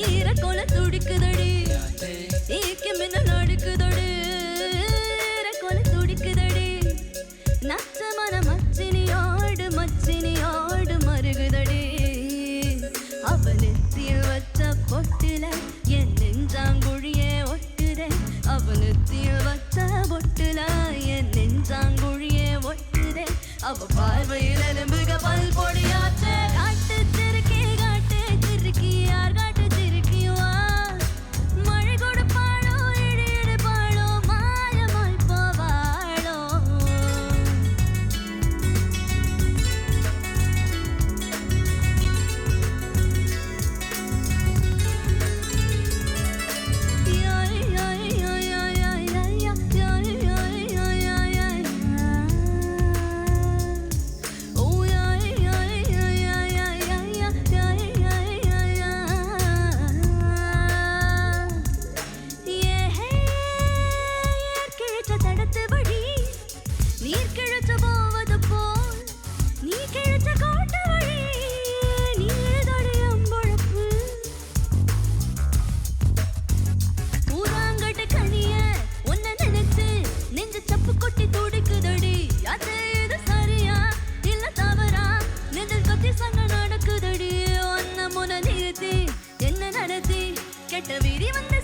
ஈரக்கோல துடிக்குதடி ஈக்கி மின்னல் அடிக்குதடி ஈரக்கோல துடிக்குதடி நச்சமான மச்சினியோடு மருகுதடி அவ நெத்தியில் வச்ச பொட்டுல என் நெஞ்சாங்குழியே ஒட்டுதே அவ நெத்தியில் வச்ச பொட்டுல என் நெஞ்சாங்குழியே ஒட்டுதே அவ பார்வையில் எலும்புக பல் பொடியாச்சே காட்டு திருக்கி யார் காட்டு திருக்கிவா மழை கொடுப்பாளோ இடி இடுப்பாளோ மாயமாய் போவாளோ நீர் கிழச்ச போவது போல் நீ கிழச்ச காட்டு வழி நீதடியம் பொழப்பு ஊராங்கட்டு கனிய உன்னை நினைச்சு நெஞ்சு சப்பு கொட்டி துடிக்குதடி அது இது சரியா இல்ல தவறா நெஞ்சல் கொத்தி சங்க நடக்குதடி ஒன்ன முன நிறுத்தி என்ன நடத்தி கெட்ட வீரி வந்து